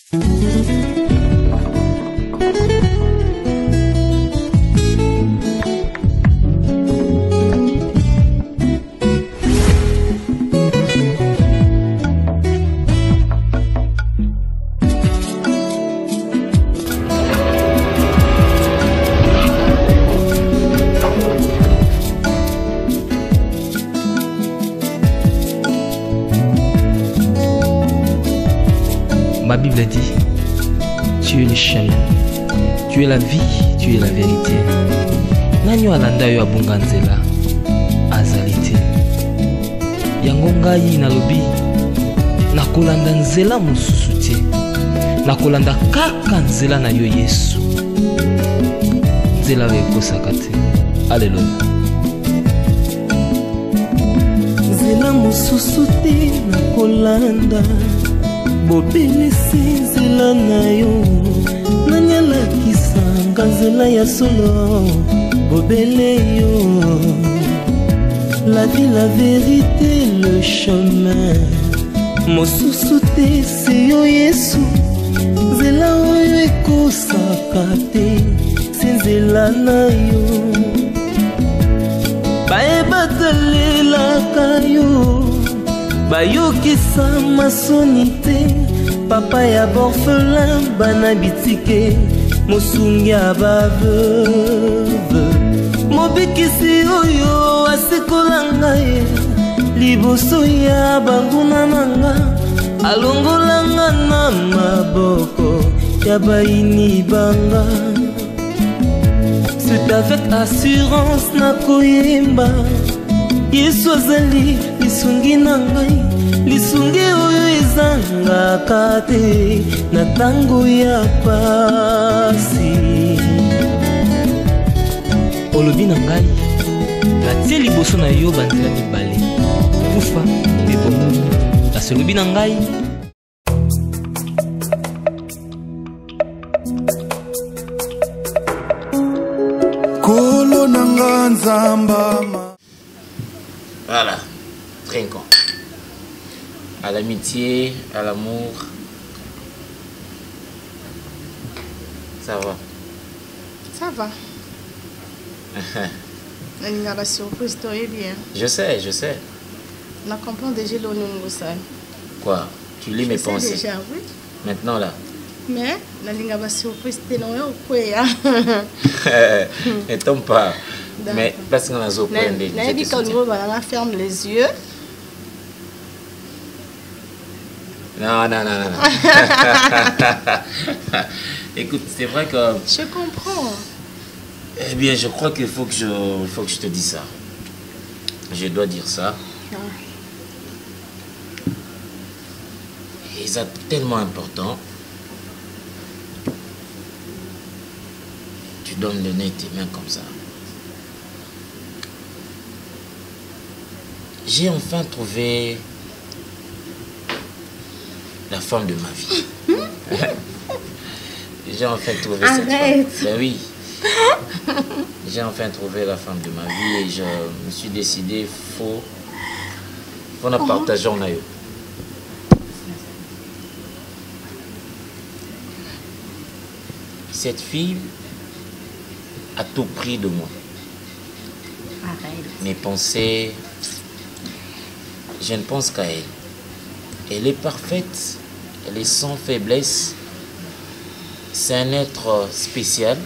Ma Bible dit, tu es le chemin, tu es la vie, tu es la vérité. Nanyo alanda yo abunga nzela azali te. Yango ngai nalobi nakolanda nzela mosusu te. Nakolanda kaka nzela na yo Yesu. Nzela oyo ekosaka te. Alleluya. Nzela mosusu te nakolanda. Bobelisi nzela na yo nani alakisanga nzela ya solo bobele yo. La vie, la vérité, le chemin mosusu te se yo Yesu. Nzela oyo ekosaka te se nzela na yo. Bayebatalelaka yo bayokisa masoni te. Papa ya borphelin bana bitike mosungi ya baveuve. Mobikisi oyo asikola ngai liboso ya banguna nanga. Alongolanga na maboko ya baini banga. C'est avec assurance nakoyemba Yesu azali lisungi na ngai. Lisungi oyo ezangaka te na tango ya pasi. Olobi na ngai natie liboso na yo banzela mibale kufa mpe bomoi. Kasi olobi na ngai kolo nanga nzambama. Voilà, trinquons. À l'amitié, à l'amour. Ça va. Ça va. La surprise, toi, est bien. Je sais. On comprend déjà le nom de ça. Quoi? Tu lis mes pensées déjà, oui. Maintenant là. Mais, la surprise, t'es non, quoi. Ne tombe pas. Mais parce qu'on a zo prendre. On ferme les yeux. Non. Écoute, c'est vrai que... Je comprends. Eh bien, je crois qu'il faut que je te dise ça. Je dois dire ça. Et c'est tellement important. Tu donnes le nez tes mains comme ça. J'ai enfin trouvé la femme de ma vie. J'ai enfin trouvé cette femme. Ben oui. J'ai enfin trouvé la femme de ma vie et je me suis décidé, faut nous partager en aïe. Cette fille a tout pris de moi. Mes pensées, je ne pense qu'à elle. Elle est parfaite, elle est sans faiblesse. C'est un être spécial.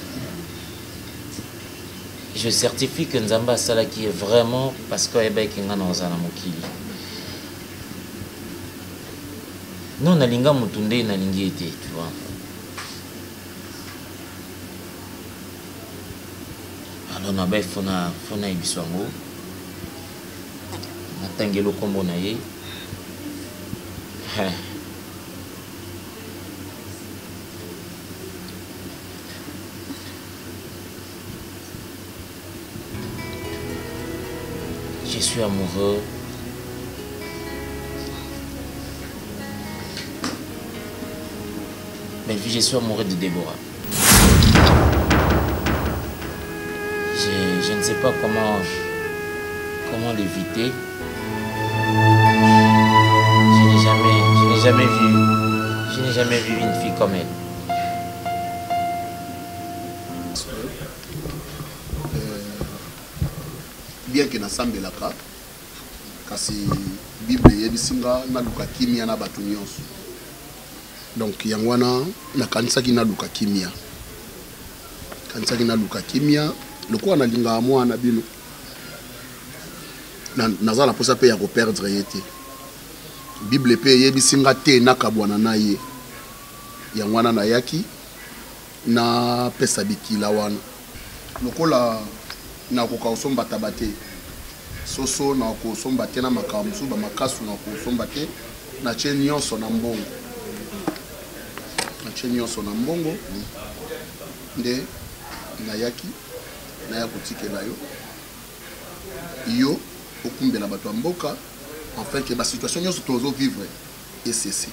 Je certifie que Nzamba Sala qui est vraiment parce que Kinga Nozana Mokili. Non, Nalinga Mutunde Nalingi était, tu vois. Alors, on a Fona Ibiswango. Natangelo Kombo Naye. Je suis amoureux. Mais je suis amoureux de Déborah. Je ne sais pas comment l'éviter. Je n'ai jamais vu Je n'ai jamais vu une fille comme elle. Bien que nasambelaka kasi Bible yebisinga naluka kimia na batu nyonso. Donc yangwana nakanisaki naluka kimia. Kanisaki naluka kimia lokola nalinga mwana bino. Nazala posa pe ya ko perdre yete. Bible pe yebisinga te nakabwana na ye. Yangwana na yaki na pesa bikila wana. Lokola na ko kausomba tabate. Soso na ko somba te na makamsu ba makasu na ko somba te na chenyonso na mbongo. Na chenyonso na mbongo nde na yaki na ya kotikela yo. Yo okumbela bato ya mboka en fait que ba situation nyonso tozo vivre et ceci.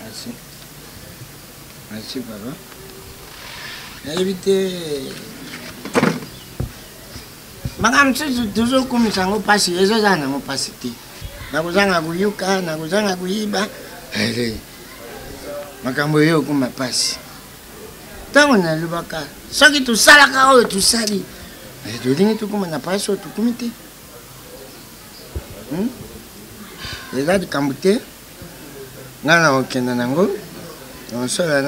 Merci. Merci papa. Éviter Madame, toujours comme ça, on passe les autres années, on passe. Nakuzanga kuyuka, nakuzanga kuyiba. Allez. Makambo yo kuma passe. Tango na lubaka. Soki tu sala ka o tu sali. Et tu dis tu comme na passe tu comité. Les gars de Kambute. Ngana okenda nango. On sala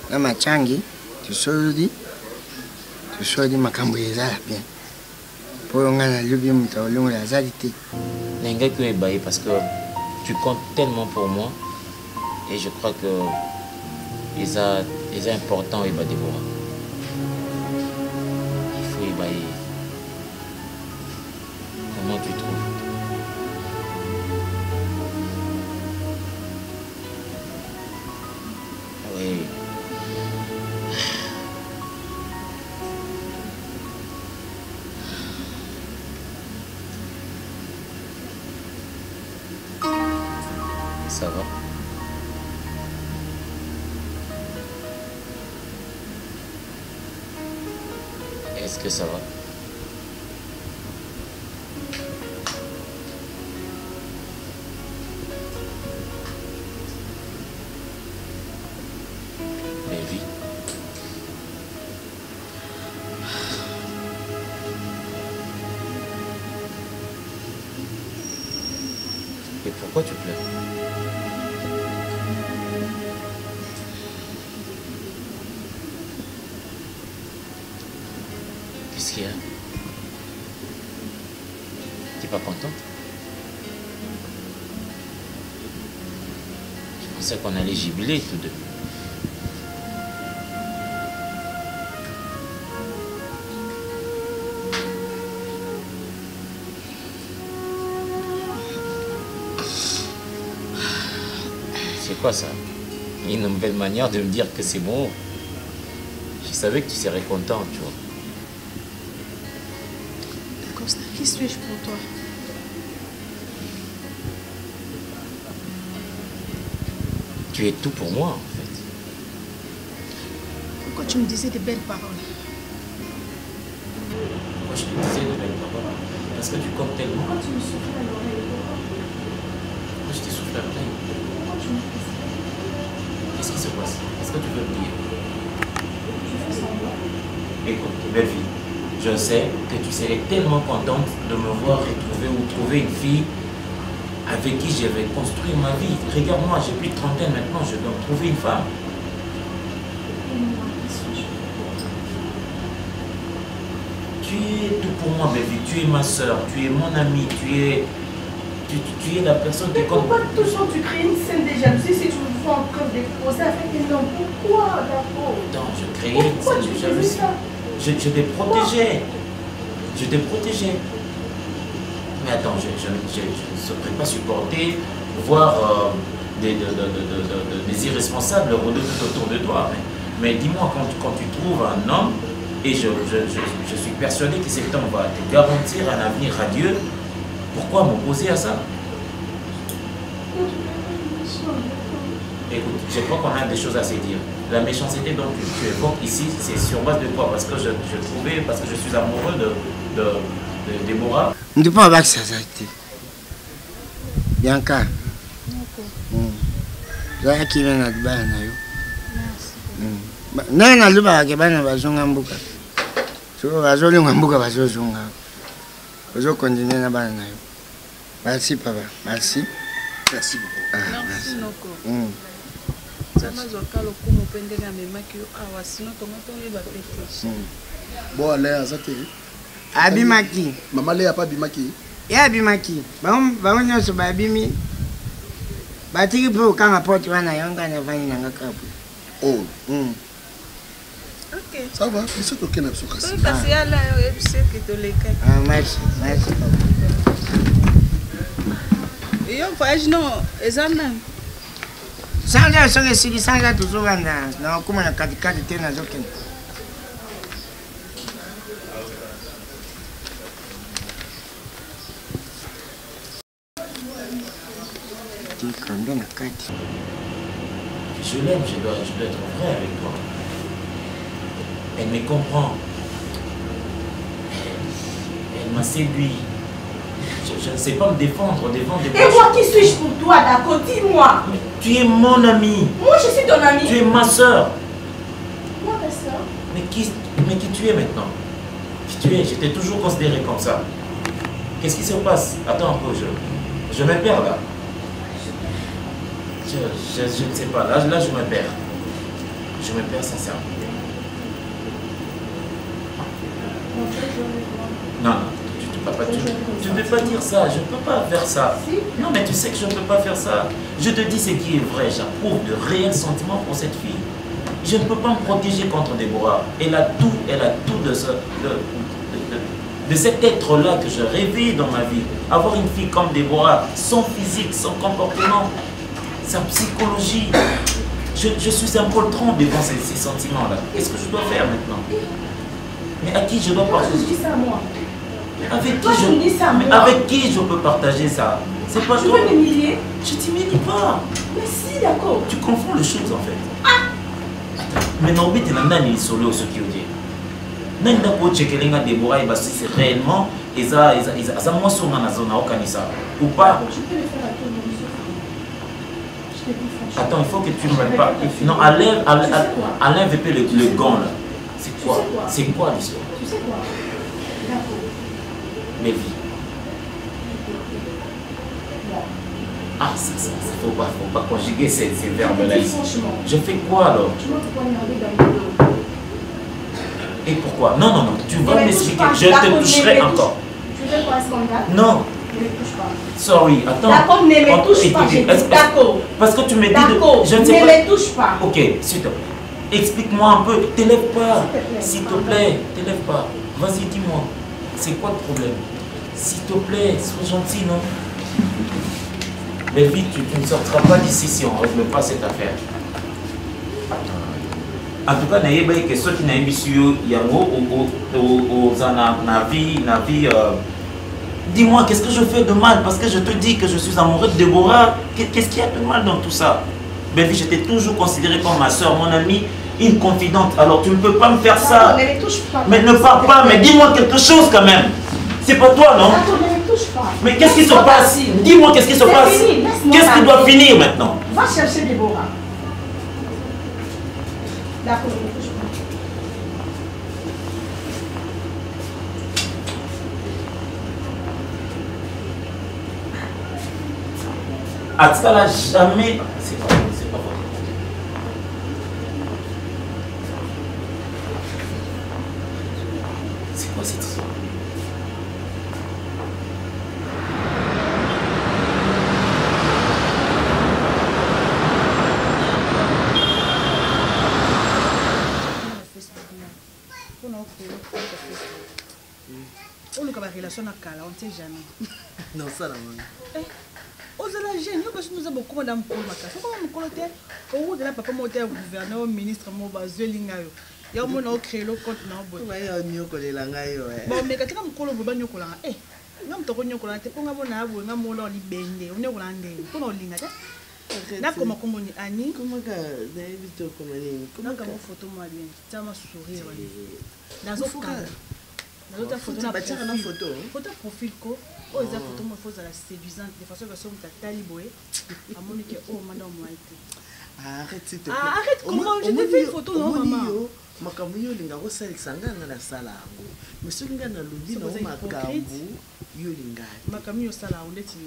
na machangi. Tu soli. Je suis dit makambo ezala bien. Pour on a lu bien mutalongo la zalité. Nenga que ebaye parce que tu comptes tellement pour moi et je crois que les importants et Déborah. Il faut ébayer. Comment tu trouves? Oui. Ça va? Est-ce que ça va? Mais oui. Et pourquoi tu pleures? Qu'est-ce qu'il y a? T'es pas contente? Je pensais qu'on allait jubiler tous deux. C'est quoi ça? Une nouvelle manière de me dire que c'est bon. Je savais que tu serais content, tu vois. Costa, qui suis-je pour toi? Tu es tout pour moi, en fait. Pourquoi tu me disais de belles paroles? Pourquoi je te disais de belles paroles? Parce que tu comptes tellement. Pourquoi tu me souffles à l'oreille? Pourquoi je te souffle à l'oreille? Pourquoi tu me fais ça? Qu'est-ce qui se passe? Est-ce que tu veux me dire? Tu fais semblant? Écoute, belle fille, je sais que tu serais tellement contente de me voir retrouver ou trouver une fille avec qui je vais construire ma vie. Regarde-moi, j'ai plus de 30 ans maintenant, je dois trouver une femme. Tu es tout pour moi, belle fille. Tu es ma soeur, tu es mon amie, tu es la personne qui compte. Pourquoi tout le temps tu crées une scène de jalousie si tu me vois en train d'exposer avec un homme? Pourquoi d'abord? Non, je créais une scène de jalousie. Je t'ai protégé. Je t'ai protégé. Mais attends, je ne saurais pas supporter voir des irresponsables rôder tout autour de toi. Mais dis-moi, quand tu trouves un homme, et je suis persuadé que cet homme va te garantir un avenir radieux, pourquoi m'opposer à ça? Écoute, je crois qu'on a des choses à se dire. La méchanceté dont tu évoques ici, c'est sur base de quoi? Parce que je trouvais, parce que je suis amoureux de Déborah. On ne peut pas avoir ça, ça. Bianca. Zaya kile na dibana na yo. Na luba ke bana bazonga mbuka. So bazolunga mbuka bazozonga. Bazo continuer na bana na yo. Merci papa. Merci. Merci beaucoup. Merci Noko. Zama zokalo kumu pendenga memaki awa sino tomato yeba pete. Bon allez azate. Abimaki. Maman Léa pas bimaki. Ya abimaki. Ba nyonso ba abimi. Batiki po kanga poti wana yonga na vani na ngakapu. Oh. Ok. Ça va, c'est tout qu'il y a sur kasi yala yo ebise kitoleka. Ah merci, merci papa. Yo voyage non, ezana. Sanja songe sigi sanja tuzoganda na kuma na katikati tena zoke. Je l'aime, je dois être vrai avec toi. Elle me comprend. Elle m'a séduit. Je ne sais pas me défendre devant des Et moi, qui suis-je pour toi, d'accord? Dis-moi. Tu es mon ami. Moi, je suis ton ami. Tu es ma soeur. Moi, ta soeur. Mais qui tu es maintenant? Qui tu es? Je t'ai toujours considéré comme ça. Qu'est-ce qui se passe? Attends un peu, je me perds là. Je ne sais pas, là je me perds. Je me perds sincèrement. Non, tu ne peux pas dire ça, je ne peux pas faire ça. Non, mais tu sais que je ne peux pas faire ça. Je te dis ce qui est vrai, j'approuve de réels sentiments pour cette fille. Je ne peux pas me protéger contre Déborah. Elle a tout de cet être-là que je rêvais dans ma vie. Avoir une fille comme Déborah, son physique, son comportement, sa psychologie. Je suis un poltron devant ces sentiments-là. Qu'est-ce que je dois faire maintenant? Mais à qui je dois partager? Tu dis ça à moi. Avec qui je peux partager ça? C'est pas toi. Tu veux m'humilier? Je t'humilie pas. Mais si, d'accord. Tu confonds les choses en fait. Mais non, mais tu n'as pas solo ce qui est dit. Nani dako chekelenga Déborah et si c'est réellement et ça moi sur na zone au kanisa ou pas? Je peux le faire à tout le monde. Je te dis franchement. Attends, il faut que tu me parles pas. Non, Alain VP le gant là. C'est quoi? C'est quoi l'histoire? Tu sais quoi? D'accord. Mes vies. Ah, ça, faut pas conjuguer ces verbes-là ici. Je fais quoi alors? Tu m'as poignardé dans le dos. Et pourquoi? Non, tu vas m'expliquer. Je te toucherai encore. Tu veux quoi, scandale? Non. Ne me touche pas. Sorry, attends. D'accord, ne me touche pas, j'ai dit d'accord. Parce que tu me dis d'accord, je ne sais ne pas. me touche pas. Ok, s'il te plaît. Explique-moi un peu. T'élève pas. S'il te plaît, t'élève pas. Vas-y, dis-moi. C'est quoi le problème? S'il te plaît, sois gentil, non? Mais vite, tu ne sortiras pas d'ici si on ne règle pas cette affaire. En tout cas, que ceux qui n'ont pas su dis-moi, qu'est-ce que je fais de mal? Parce que je te dis que je suis amoureux de Déborah. Qu'est-ce qu'il y a de mal dans tout ça? Baby, je t'ai toujours considéré comme ma soeur, mon amie, une confidente. Alors tu ne peux pas me faire ça. Ne me touche pas. Mais ne parle pas, mais dis-moi quelque chose quand même. C'est pas toi, non? D'accord, ne me touche pas. Mais qu'est-ce qui se passe? Dis-moi qu'est-ce qui se passe? Qu'est-ce qui doit finir maintenant? Va chercher Déborah. D'accord, ne me touche pas. À ça là, jamais. C'est pas vrai. C'est quoi cette histoire? On a une relation à Kala, on ne sait jamais. Non, ça là, man. Ozala jeune, yo parce que nous avons beaucoup madame Paul Makasa. Comment me coloter au de la papa moteur gouverneur ministre mo bazelinga yo. Ya mo na créer le compte na bo. Ouais, yo nyoko de langa yo. Bon mais katika mkolo bo banyo kola. Ngam to konyo kola te ponga bona abo ngam mo lo libende. Onyo kola ndenge. Kono linga te. Na koma kombo ni ani. Comment ka David to comme ni? Comment ka photo moi bien. Tama sourire wali. Dans au cas. Dans ta photo na photo. Photo profil ko. Oh, ça photo moi faut la séduisante de façon que son tali boy. À mon que oh madame moi été. Arrête s'il te plaît. Ah, arrête comment je te fais une photo non maman. Makambo yo linga ko salisa nganga na sala yango. Mais soki nga na lobi na makambo yo linga. Makambo yo sala on ndeti.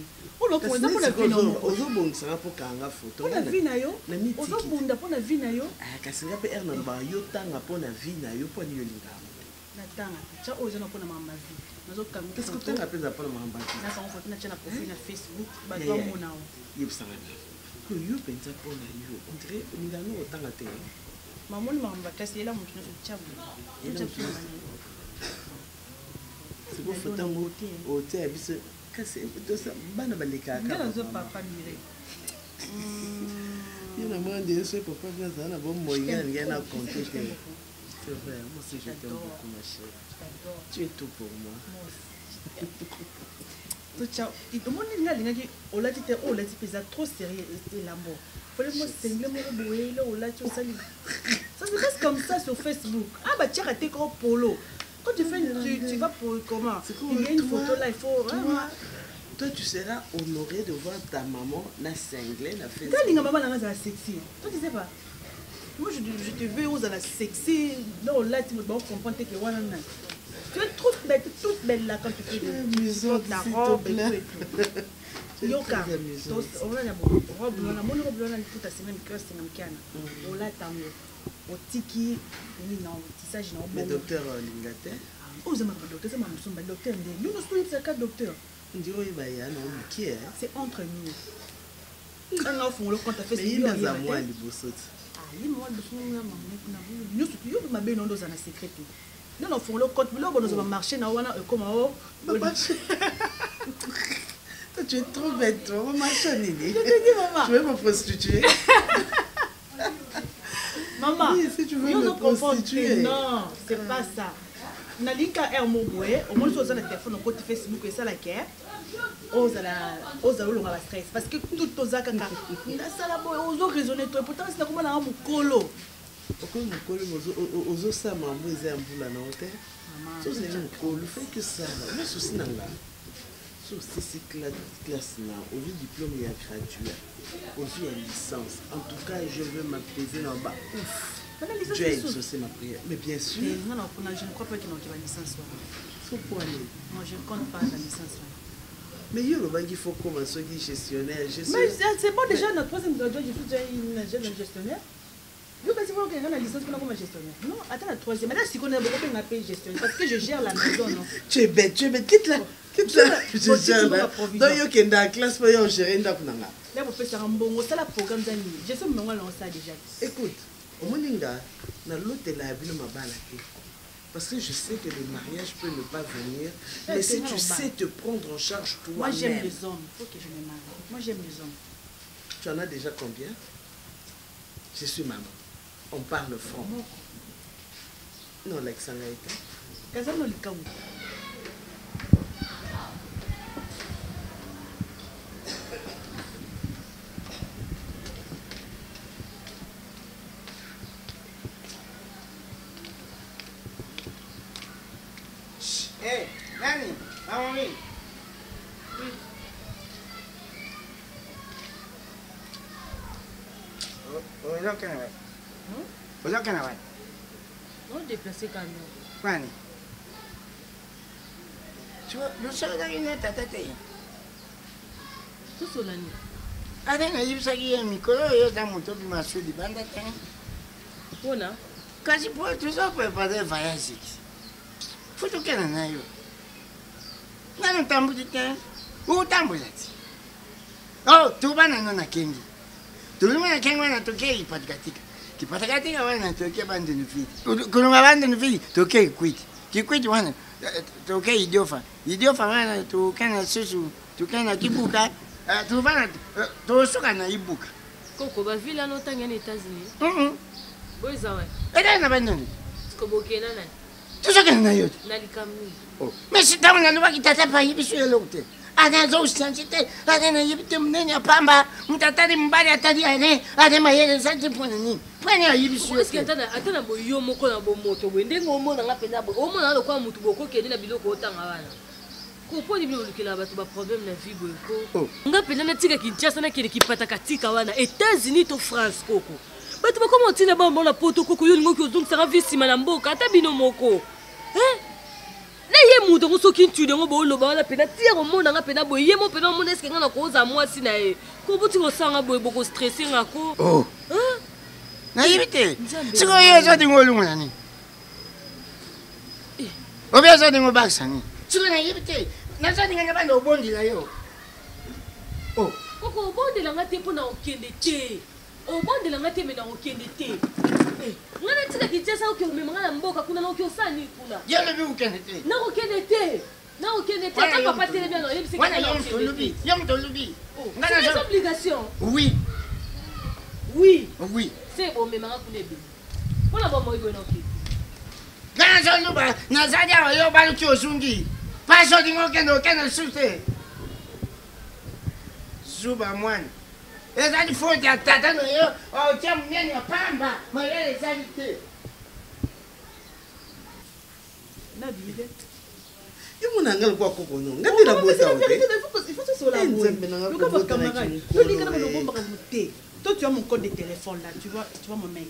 Oh lo pour exemple la vie na yo. Ozobongisanga po kanga photo. La vie na yo. Ozobunda po na vie na yo. Ah kasi nga pe erna ba yo tanga po na vie na yo po ni yo linga. Na tanga. Cha ozo na po na mama vie. Nazo kanga. Qu'est-ce que tu appelles pour la mama vie? Na sa photo na chana profil na Facebook ba do mona. Yebsanga. Ko yo pensa po na yo. On dirait linga no otanga te. Maman m'a cassé là, mon chien se tient. C'est pour faire un mot au thé, c'est bana balika. Il y a papa miré. Il y a moins de ce papa vient ça na bon moyen, il y a na compter. C'est vrai, moi aussi je t'aime beaucoup ma chérie. Tu es tout pour moi. Tout ça, il demande linga on l'a dit oh la type est trop sérieux c'est la mort. Faut moi singler mon boé là on l'a tout ça. Ça se passe comme ça sur Facebook. Ah bah tiens raté comme polo. Quand tu fais tu vas pour comment? Il y a une photo là il faut toi tu seras honoré de voir ta maman na cinglée na Facebook. Quand linga maman là ça sexy. Toi tu sais pas. Moi je te veux aux la sexy. Non là tu vas comprendre que voilà. Tu es toute belle là quand tu fais de la robe et tout. Yoka, on a la robe, on a mon robe, on a toute la semaine que c'est un can. On l'a tant mieux. Au tiki, non, tissage non. Mais docteur Lingate. Oh, c'est ma docteur, c'est ma maman, docteur. Nous nous sommes c'est quatre docteurs. On dit oui, bah il y a non qui est. C'est entre nous. Quand on fait le compte à fait. Mais il y a des amours les bosses. Ah, il moi de son maman, nous nous ma belle non dans un secret. Non, non, faut le compte, mais là, on va marcher, on va comment tu es trop bête, toi, maman. Je te dis, maman. Tu veux me prostituer? Maman, oui, si tu veux me prostituer. Non, c'est pas ça. Nalika est mon boy, au moins, sur le téléphone, au côté Facebook, et ça, la guerre. Osa la stress. Parce que tout aux akaka, ça la boy, oso raisonner, toi, pourtant, c'est comme un mukolo. Pourquoi mon colo aux os ça m'a envoyé un bout là non terre. Ça c'est un colo fait que ça. Mais souci n'a là. Souci c'est classe là. Au lieu diplôme il y a gradué. Au lieu il y a licence. En tout cas je veux m'apaiser là bas. Ouf. J'ai c'est ma prière. Mais bien sûr. Non non, je ne crois pas qu'il y ait une licence. Faut quoi aller? Moi je ne compte pas la licence. Mais il faut commencer à gestionnaire. Mais c'est bon déjà notre troisième gradué, je suis déjà une jeune gestionnaire. Je ne sais pas si la licence pour la gestionnaire. Non, attends la troisième. Maintenant, si on a beaucoup de payer gestionnaire, parce que je gère la maison. Non. Tu es bête, quitte là. Quitte là. Je gère là. Donc, il y a une classe pour gérer une dame. Là, vous faites un bon c'est le programme d'amis. Je sais comment on ça déjà. Écoute, au Moninga, dans l'hôtel, il y a une parce que je sais que le mariage peut ne pas venir. Mais si tu sais te prendre en charge toi-même. Moi, j'aime les hommes. Il faut que je me marie. Moi, j'aime les hommes. Tu en as déjà combien? Je suis maman. On parle franc. Non, Alexandre était. Kazano likawu. Hey, Nani, maman oui. Ozokana wapi? On déplacer camion. Kwani? Lusaka ina tatate. Tusolani. Ate na yibisaki ye mikolo yo ta moto bi masudi banda te. Bona. Kasi po tuzo prepare voyage. Futu kana nayo. Nani tambuti te? Utambuza ti. Oh, tubana nona kengi. Tulumana kengi wana toke ipatikatika. Kipatikatika wana toke bande nufiti. Kulunga bande nufiti toke kwiti. Kikwiti wana toke idiofa. Idiofa wana tukana susu, tukana kibuka. Tubana tosuka na ibuka. Koko ba villa no tanga na États-Unis. Boiza wa. Eda na bandoni. Skobokena na. Tusoka na yote. Na likamni. Oh. Mais si tamu na luba kitata pa yibisu yelote. Anazo usianchite, ana yibite mnenya pamba, mtatari mbali atari ane mayele santi pona nini. Pwana yibisu. Est-ce que atana boyo moko na bo moto bo ndengo omona nga pena bo omona lo kwa mutu boko kende na biloko otanga wana. Comprenez bien que là-bas, tu as problème dans la vie, Boyko. On a peine à dire qu'il y a un qui patakatika wana États-Unis ou France, Coco. Mais tu vas comment tu n'as pas la poto, Coco, il y a un qui sera visi malamboka, ta binomoko. Hein? Là, il y a un mouton qui tue dans le bol, la peine à tirer au monde, on a peine à boyer, mon peine à mon escalier, on a cause à moi, si nae. Comment tu ressens un boy beaucoup stressé, Nako? Oh! Hein? Naïvité! Tu crois que ça dit moi, Lumani? Ou bien ça dit moi, Baksani? Tu crois naïvité? Nasa dinga nga bando bondi la yo. Oh. Koko bondi la ngate po na okende te. O bondi la ngate me na okende te. Ngana tika kitesa oke umemanga na mboka kuna na oke osani kuna. Ya le bi okende te. Na okende te. Na okende te. Ka papa tele bien no yebise ka na okende. Yom to lubi. Ngana c'est obligation. Oui. Oui. Oui. C'est o memanga kuna be. Pona bo mo ibo na okende. Ngana zo luba na zadia yo ba lu ki osungi. Pas de dingo qu'elle souffle. Zuba moine. Et ça il faut que tata no yo. Oh tiens mien ya pamba. Mais les salités. Na bide. Yo mon angle quoi koko non. Ngati la bossa. Il faut que ce soit la bonne. Le gars va camarade. Je dis que le bon va monter. Toi tu as mon code de téléphone là, tu vois mon mec.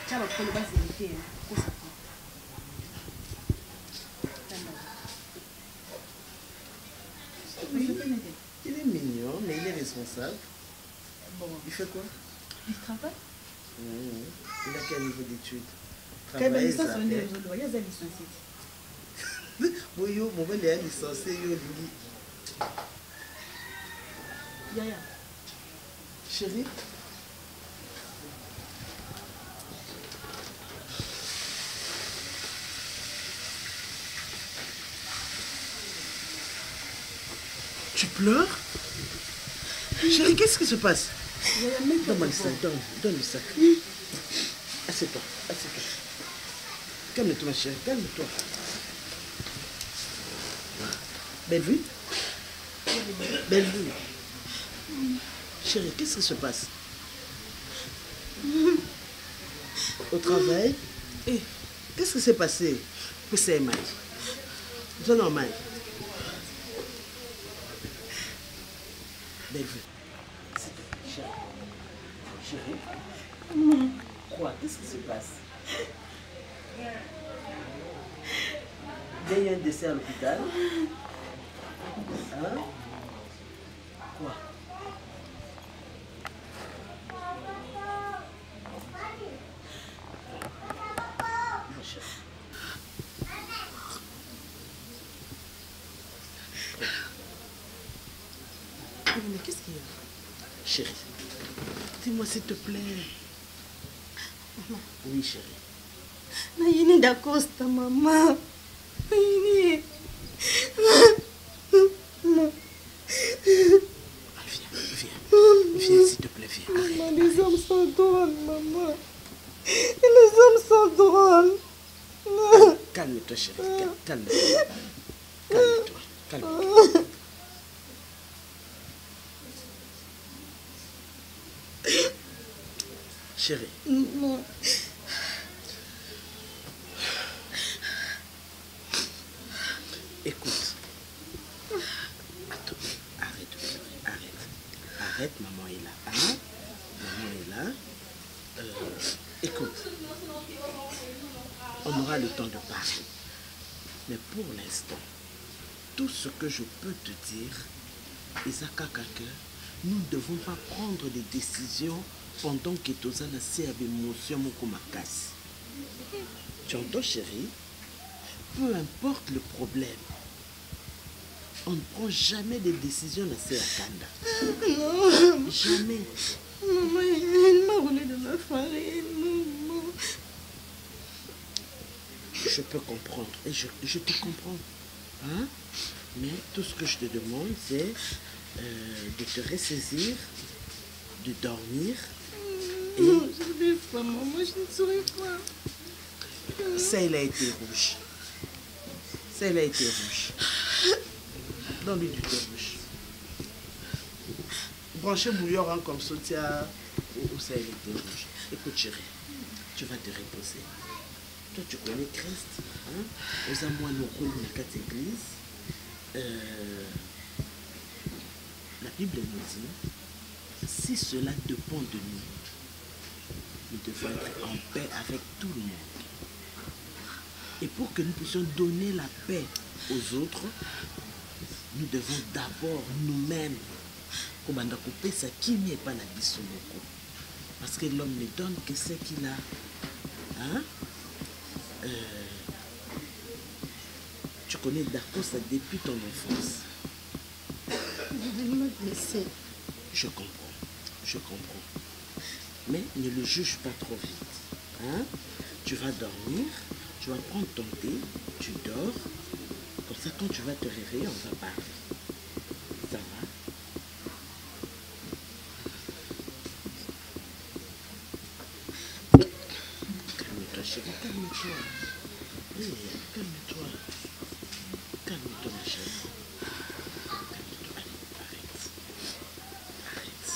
Tiens, va prendre base vérité hein. Oui. Il est mignon, mais il est responsable. Bon. Il fait quoi? Il travaille. Il a quel niveau d'études? Quand il a licence, il y a des licenciés. Oui, mon bel est licencié. Yaya. Chérie? Tu pleures? Chérie, qu'est-ce qui se passe? Donne-moi le sac, donne le sac. Assieds-toi, assieds-toi. Calme-toi, ma chérie, calme-toi. Belle vue? Belle vue. Chérie, qu'est-ce qui se passe? Au travail? Qu'est-ce qui s'est passé? Pour ces mailles. Donne en maille. Belle vue. Chérie. Quoi? Qu'est-ce qui se passe? Il y a eu un décès à l'hôpital. Hein? Quoi? Mon cher. Mais qu'est-ce qu'il y a? Chérie, dis-moi s'il te plaît. Oui, chérie. Naini da Costa, maman. Naini. Viens, s'il te plaît, viens. Maman, les hommes sont drôles, maman. Et les hommes sont drôles. Calme-toi, chérie. Calme-toi. Calme-toi. Calme-toi. Chérie. Non. Écoute. Attends, arrête de pleurer, arrête. Arrête, maman est là. Hein? Maman est là. Écoute. On aura le temps de parler. Mais pour l'instant, tout ce que je peux te dire, Isaac Kaka, nous ne devons pas prendre des décisions pendant que tu as laissé avec émotion mon casse. Tu entends, chérie? Peu importe le problème, on ne prend jamais des décisions laissées à Kanda. Non. Jamais. Maman, il m'a roulé de la farine. Non. Je peux comprendre et je te comprends. Hein? Mais tout ce que je te demande, c'est de te ressaisir, de dormir. Et... Non, je ne vais pas, maman, je ne saurais pas. Ça, il a été rouge. Ça, il a été rouge. Donne-lui du thé rouge. Branchez bouillon hein, comme ça, tiens, où ça, il a été rouge. Écoute, chérie, tu vas te reposer. toi tu connais Christ, hein? Aux amours nous dans la quatre églises. La Bible nous dit, si cela dépend de nous, nous devons être en paix avec tout le monde. Et pour que nous puissions donner la paix aux autres, nous devons d'abord nous-mêmes, comme on a coupé ça, qui n'est pas la bisomoko. Parce que l'homme ne donne que ce qu'il a. Hein? Tu connais d'accord ça depuis ton enfance. Je comprends. Mais ne le juge pas trop vite. Hein? Tu vas dormir, tu vas prendre ton thé, tu dors. Comme ça, quand tu vas te réveiller, on va parler. Ça va? Calme-toi, chérie, calme-toi. Oui, calme-toi. Calme-toi, ma chérie. Calme-toi. Allez, arrête.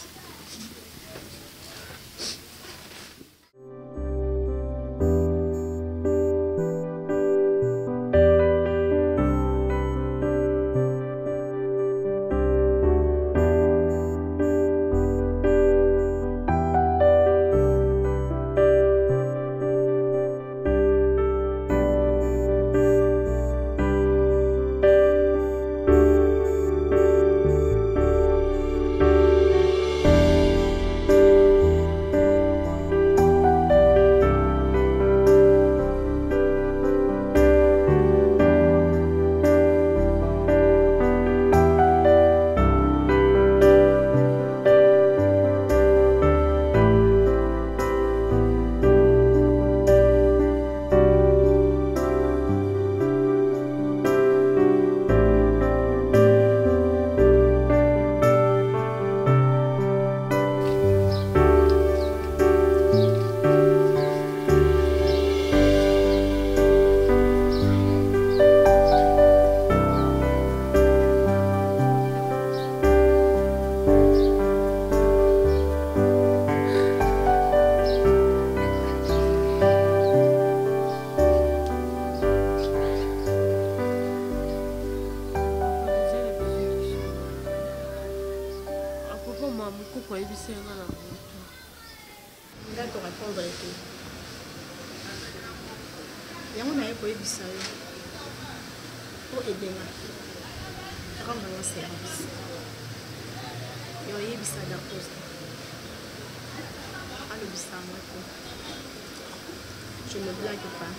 Je ne blague pas.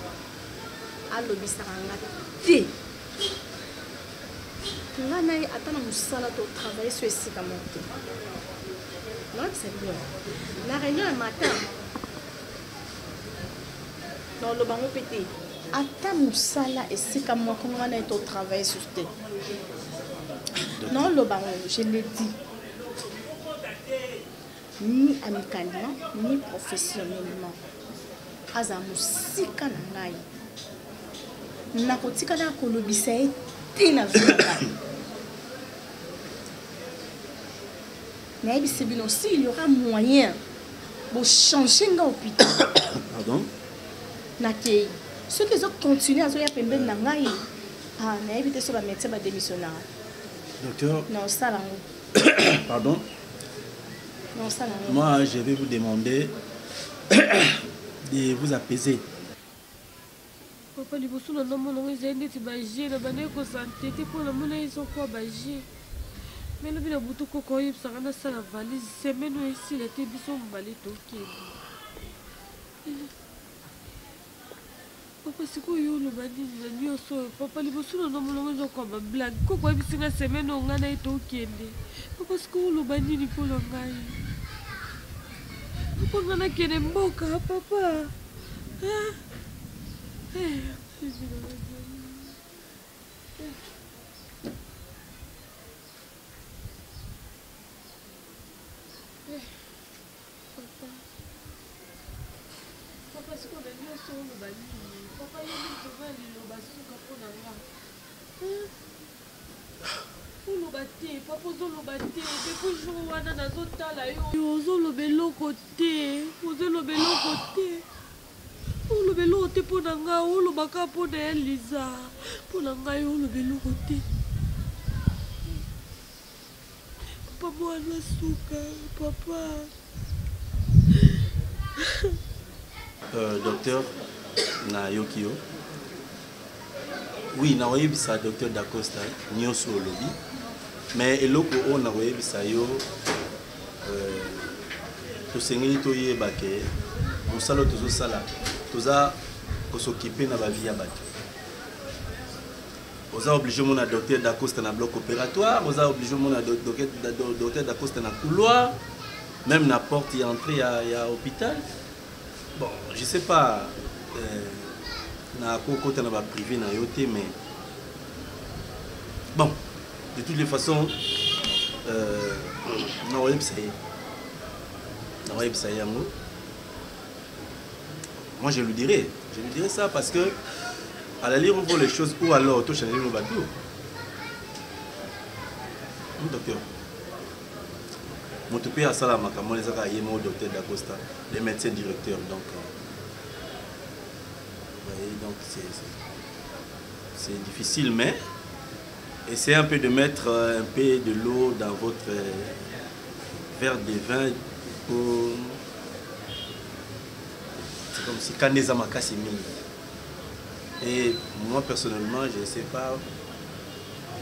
Allo bisaranga te. Ngana yi atana musala to travailler sur esika monte. Non, c'est bien. La réunion est matin. Non, le bango pété. Ata musala esika mo ko ngana to travailler sur te. Non, le bango, je le dis. Ni amicalement, ni professionnellement. Aza musika na ngai. Nakotika na kolobisa ete na vida. Mais aussi, il y aura moyen de changer l'hôpital. Pardon? Nakei. Ceux qui ont continué à faire pembe na ngai. Ah, mais éviter sur la médecin va démissionner. Docteur. Non, ça là. Pardon? Non, ça là. Moi, je vais vous demander de vous apaiser. Papa, les bosses dans mon nom, ils ont été bagés, la banane qu'on s'entêtait pour la monnaie, ils ont quoi bagés. Mais le bien bouton coco, il s'en a ça la valise, c'est maintenant ici, la tête sont balais toqués. Papa, c'est quoi yo le bandi, la nuit au sol. Papa, les bosses dans mon nom, ils ont comme un blague. Coco, il s'en a semaine, on a été toqués. Papa, c'est quoi le bandi, il faut l'engager. Papa, on a qu'un mboka, papa. Hein? Papa, est-ce qu'on a mis sur le bali? Papa, il y a mis devant le bassin pour la pour le bâti, papa, pour le bâti, depuis jour où on a dans autre temps là, yo, le bélo côté, le bélo côté. olobelo te mpo na ngai olobaka mpo na ye Liza mpo na ngai olobelo te papa mwana suka papa. Docteur na Yokio. Oui, na oyebisa docteur Dacosta nyonso olobi. Mais eloko o na oyebisa yo tosengeli toyeba ke mosala tozosala toza kosokipe na bavie ya bato. Oza obligé mona docteur Dacosta na bloc opératoire, oza obligé mona docteur Dacosta na couloir, même na porte y entrée à hôpital. Bon, je sais pas na côté na ba privé na yoté, mais bon, de toutes les façons na websa yango. Moi je lui dirais ça parce que à la lire on voit les choses ou alors tout changer le bateau. Docteur mon topé à Salama comme les a yémo docteur Dacosta les médecins directeurs donc donc c'est difficile mais essayez un peu de mettre un peu de l'eau dans votre verre de vin pour c'est comme si Kaneza Makasi mis. Et moi personnellement je ne sais pas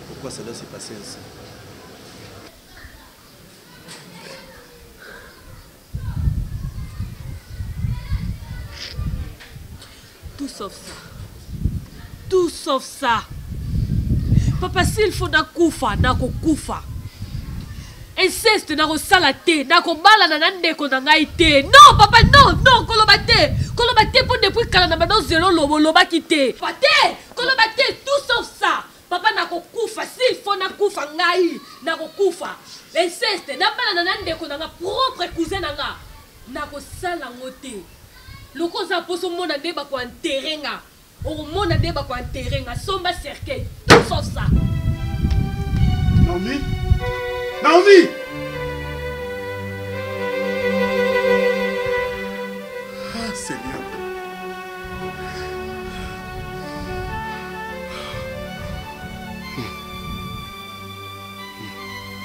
pourquoi ça doit se passer ainsi. Tout sauf ça. Tout sauf ça. Papa, s'il faut nakufa, nakokufa. Inceste, nakosala nakobala nanande konangaite. Non, papa, non, kolobate. Kolobate pour depuis kalana dans zéro loba kite. Pate, kolobate, tout sauf ça. Papa, nakokufa, s'il faut nakufa ngai, nakokufa. Inceste, nabala nanande konanga propre cousin nanga. Nakosala ngote. Loko za poso mona deba ko enterrenga. O mona deba ko enterrenga somba cercueil tout sauf ça. Naomi Naomi Ah Seigneur.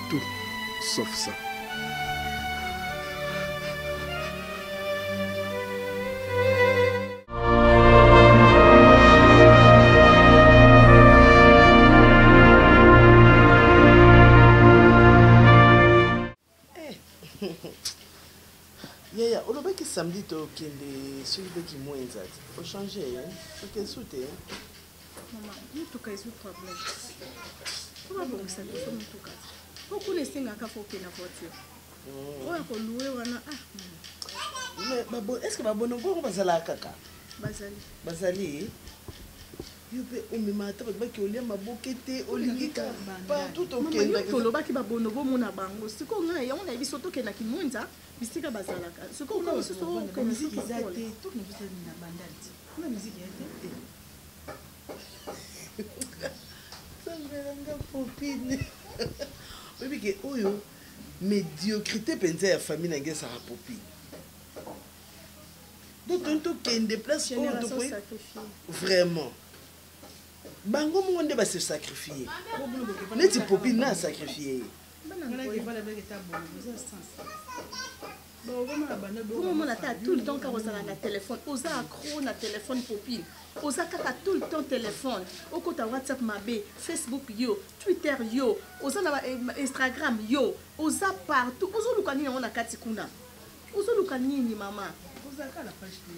Tout sauf ça. Yaya, on a qui samedi to kende celui qui moins exact. Faut changer hein. Faut qu'elle soute hein. Maman, nous tout cas c'est problème. Comment bon ça fait nous tout cas. Pourquoi les singa ka faut que na voiture. Ouais ko louer wana Mais babo, est-ce que babo no go bazala kaka? Bazali. Yope omimata ba ki olia mabokete olingika partout au Kenya. Ko loba ki babono go mona bango. Siko nga ya on a biso to kena ki monza. Bisika bazalaka. Siko ko biso ko musique izate. To ne biso na bandati. Na musique yate. Sanganga popine. Oui que oyo médiocrité penza ya famille na ngesa ra popine. Donc tonto kende place on to vraiment. Bango monde va se sacrifier. Neti popine na sacrifier. Comment on a tout le temps quand on a un téléphone, on a accro na téléphone popine, on a tout le temps téléphone, au côté WhatsApp mabé, Facebook yo, Twitter yo, on a Instagram yo, on a partout, on a lukani on a katikuna, on a lukani ni maman.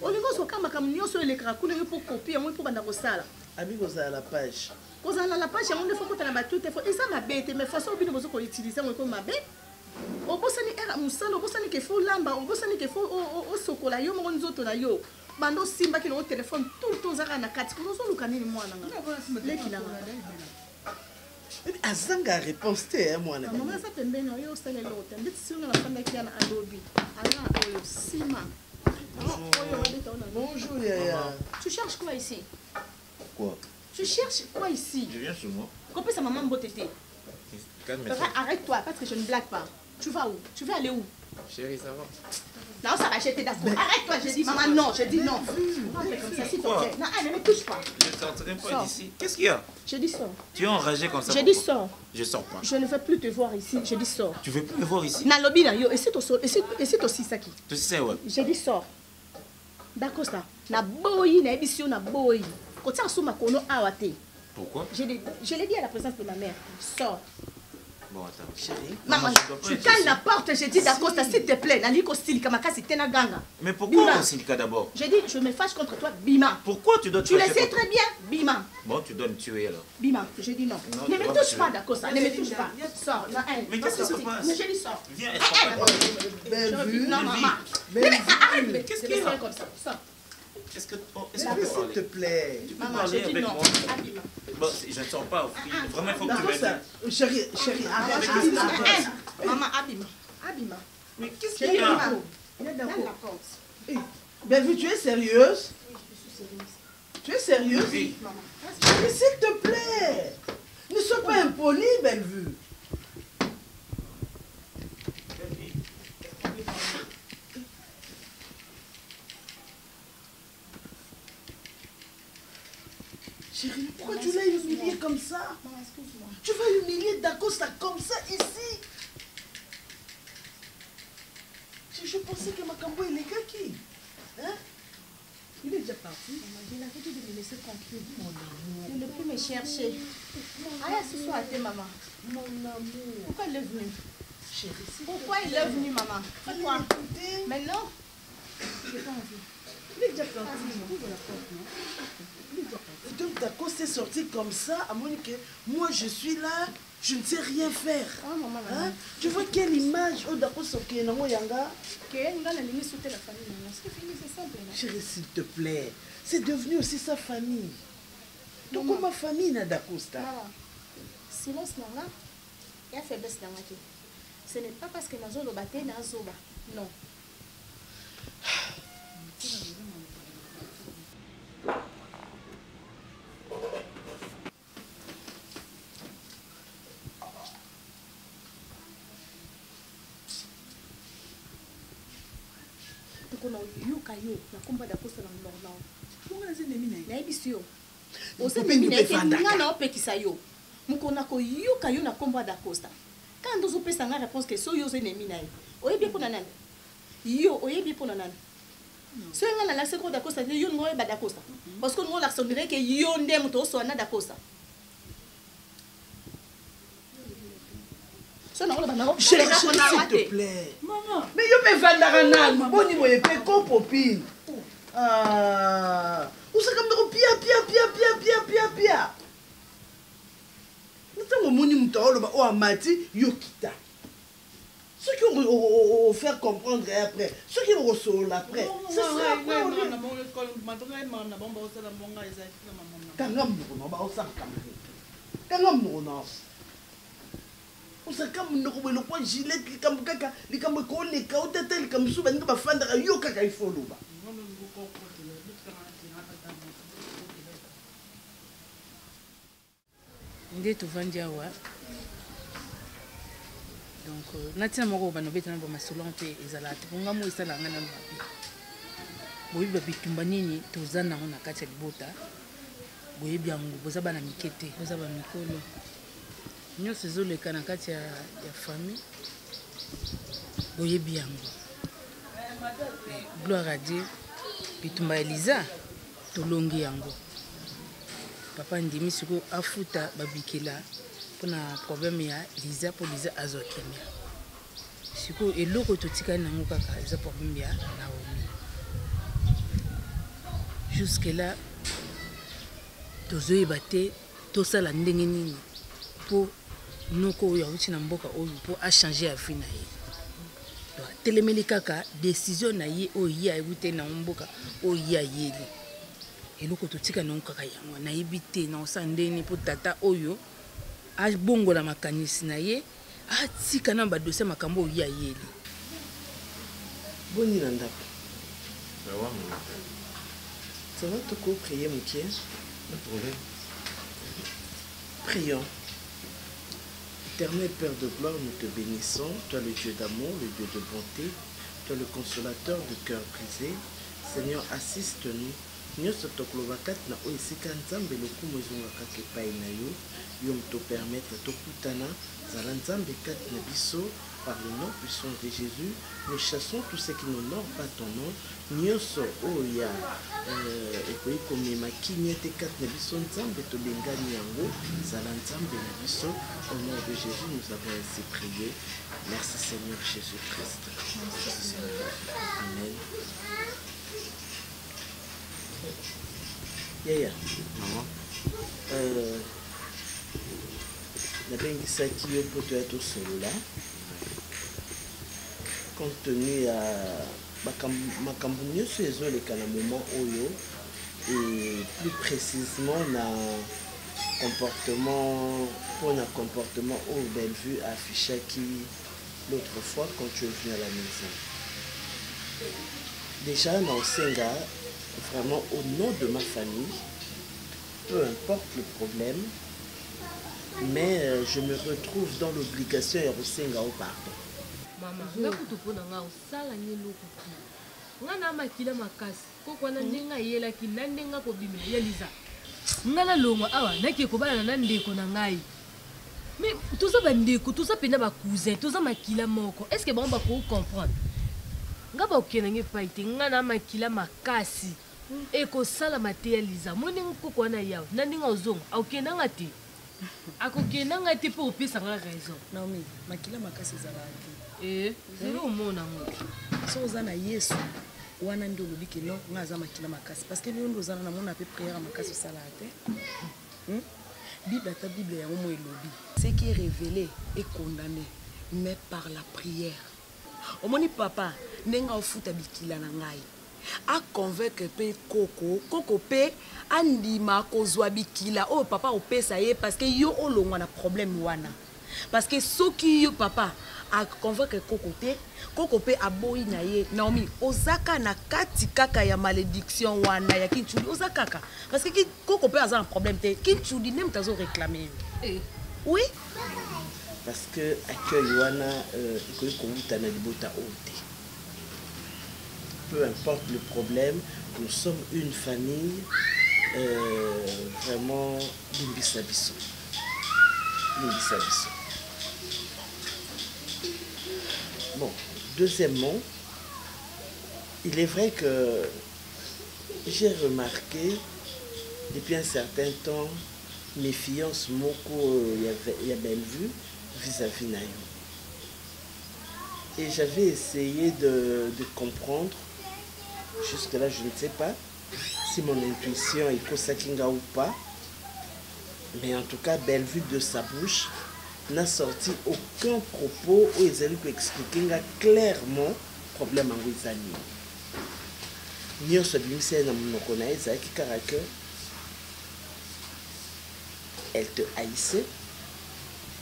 On est sur kama kamnyo sur l'écran, on est pour copier, on est pour banda kosala. Abi koza la page. Koza la page, on est faut que na tout téléphone, et ça mabé, mais façon bien besoin qu'on utilise, on est comme mabé. Obosani era musalo obosani ke fo lamba obosani ke fo o sokola yo mo nzoto na yo bando simba ki no téléphone tout le temps zaka na kati ko zo lukani ni mwana nga leki na azanga réponse te mwana maman ça pembeni yo sale lote ndeti singa na fanda ki na adobe ala oyo sima. Bonjour Yaya. Tu cherches quoi ici? Quoi? Tu cherches quoi ici? Je viens chez moi. Coupez sa maman beauté. Arrête-toi parce que je ne blague pas. Tu vas où? Tu veux aller où? Chérie, ça va? Non, ça va, j'étais d'accord. Arrête-toi, j'ai dit maman, non, j'ai dit non. Non, fais comme ça, s'il te plaît. Non, ne me touche pas. Je ne sortirai pas d'ici. Qu'est-ce qu'il y a? J'ai dit sors. Tu es enragé comme ça? J'ai dit sors. Je sors pas. Je ne veux plus te voir ici, j'ai dit sors. Tu veux plus me voir ici? Na lobby, yo, et c'est aussi ça qui. Tu sais, ouais. J'ai dit sors. D'accord, ça. Na boyi, na émission, na boyi. Quand tu as sous ma kono awate. Pourquoi? Je l'ai dit à la présence de ma mère. Sors. Bon, attends, chérie. Maman, tu calmes la porte, j'ai dit d'accord, s'il te plaît. Naliko style, kamakasi tena ganga. Mais pourquoi Silka d'abord? J'ai dit, je me fâche contre toi, Bima. Pourquoi tu dois te Tu le fâcher sais contre- très bien, Bima. Bon, tu dois me tuer alors. Bima, j'ai dit non. Non, Ne tu me vas touche me pas, tuer. d'accord, ça. Ne me touche pas. Sors. Mais qu'est-ce qui se passe? Mais j'ai dit sors. Viens, est-ce Belle vue. Non, maman. Arrête, qu'est-ce qu'il y a comme ça? Sors. Est-ce que tu peux S'il parler? te plaît. Tu peux Maman, parler j'ai dit avec non. moi? Bon, je ne sors pas. Vraiment, il faut que tu D'accord, ça. m'aides. Chérie, arrête. Maman, Abima. Abima. Mais qu'est-ce J'ai qu'il dit y a? maman. Il est d'accord. Bellevue, tu es sérieuse? Tu es sérieuse? Oui. Mais s'il te plaît, ne sois pas impoli, Bellevue. Chérie, pourquoi tu l'as humilié comme ça? Maman, excuse-moi. Tu vas humilier Dacosta comme ça ici? Je pensais que Makambo il est kaki. Hein? Il est déjà parti. Maman, j'ai l'habitude de me laisser tranquille. Mon amour. De ne plus me chercher. Allez, ce soir, t'es maman. Mon amour. Pourquoi il est venu? Chérie, Pourquoi il est venu, maman? Pourquoi? Maintenant, j'ai pas envie. Il est déjà parti. Ouvre la porte, non? Il est déjà parti. Donc Dacosta est sorti comme ça, à Monique. Moi, je suis là, je ne sais rien faire. Ah, maman, Hein? Tu vois quelle image au Dacosta qui est dans mon yanga? Que nga na lingi sauter la famille, maman. C'est fini, c'est simple. Non? Chérie, s'il te plaît, c'est devenu aussi sa famille. Donc, comme ma famille n'a Dacosta. Maman, silence, maman. Il y a faiblesse dans ma vie. Ce n'est pas parce que nazo lo bate nazo ba. Non. Tukona yuka yo na komba da kosa na normal. Pourquoi c'est des minés? Na ebisi yo. Ose mimi na ke ngana opekisa yo. Mukona ko yuka yo na komba da kosa. Quand ozo pesa nga réponse que so yo ze nemi na yo. Oyebi pona nani? Yo oyebi pona nani? So nga na la seko da kosa yo ngo ba da kosa. Parce que ngo la sondirait que yo ndem to so na da kosa. Chérie, s'il te plaît. Maman. Mais yo me vandaranal, boni moye pe ko popine. Ah, usa kamero pia. Ntango moni muto oloba o amati yo kita. Ce qui vont faire comprendre après, ce qui vont recevoir après, ce sera après. Osaka munoko bwe lokwa gilet likambo kaka likambo koleka otata likambo suba ndika bafandaka yo kaka ifoloba. Nde tovandi awa donc natina moko banobeta na bamasolo mpe ezala te mponga mo esalanga nano babi boyebi babitumba nini toza nango na kati ya libota boyebi yango boza bana mike te boza bamikolo nyonso ezoleka na kati ya famille boyebi yango gloire à Dieu bitumba ya liza tolongi yango papa ndimi siko afuta babikela mpona problème ya liza mpo liza azwa kimia siko eloko totikali nango kaka eza problème ya Naomi jusque là tozoyeba te tosala ndenge nini mpo noko oyo awuti na mboka oyo mpo achange ya vie na ye atelemeli kaka décision na ye oyo ye awuti na mboka oyo ye ayeli eloko totika nango kaka yango nayebi te naosala ndeni mpo tata oyo abongola makanisi na ye atika na badosie makambo oyo ye ayeli Boni na ndako. Ça va te prier mon pied? Prions. Éternel Père de gloire, nous te bénissons, toi le Dieu d'amour, le Dieu de bonté, toi le consolateur de cœur brisé. Seigneur, assiste-nous. Nyonso tokolobakat na oyo esika nzambe lokumu ezongaka epai na yo yo moto permettre tokutana zala nzambe kati na biso par le nom puissant de Jésus. Nous chassons tout ce qui n'honore pas ton nom. Nyonso oya ekoyi komema kinya te kati na biso nzambe tobengani yango zala nzambe na biso. Au nom de Jésus nous avons ainsi prié. Merci Seigneur Jésus-Christ. Amen. Yaya, nabengisaki yo mpo toya tosolola compte tenu ya makambo nyonso ezoleka na moment oyo et plus précisément na comportement oyo Bellevue affichaki l'autre fois quand tu es venu à la maison. Déjà na osenga vraiment au nom de ma famille, peu importe le problème, mais je me retrouve dans l'obligation de resenga au pardon. Maman, ngakutu pona nga osala nyeloko ki. Nga na makila makasi, koko na ndenga yelaki na ndenga ko bimela yeliza. Nga na longwa awa nake ko bana na ndeko na ngai. Mais tout ça bandeko, tout ça pena ba cousin, tout ça makila moko. Est-ce que bon ba ko comprendre? Nga ba okena nge fight, nga na makila makasi. Eko sala mateya liza moni nkoko wana yawo nandinga ozonga akokenda nga te akokenda nga te mpo opesa nga raison. Naomi makila makasi ezalaka zelo omona ngo so oza na Yesu wana nde olobi ke non nga aza makila makasi parce que lelo nde ozana na mona mpe prière makasi osalaka te. Bible ata Bible yango mo elobi ce qui est révélé est condamné mais par la prière. Omoni papa ndenga ofuta bikila na ngai a convaincre pe koko pe andima kozwa bikila o papa opesa ye parce que yo olongwa na problème wana parce que soki yo papa a convaincre koko pe aboyi na ye Naomi ozaka na kati kaka ya malédiction wana ya kinchudi ozaka parce que koko pe aza un problème te kinchudi nem tazo réclamer oui parce que accueil wana ikoyi komuta na libota ote. Peu importe le problème, nous sommes une famille vraiment Limbisabiso. Bon, deuxièmement, il est vrai que j'ai remarqué depuis un certain temps méfiance moko y a Bellevue vis-à-vis Nayo. Et j'avais essayé de comprendre. Jusque-là, je ne sais pas si mon intuition est Kosakinga ou pas. Mais en tout cas, Bellevue de sa bouche n'a sorti aucun propos où ils allaient expliquer clairement le problème en Wizani. Nous sommes elle te haïssait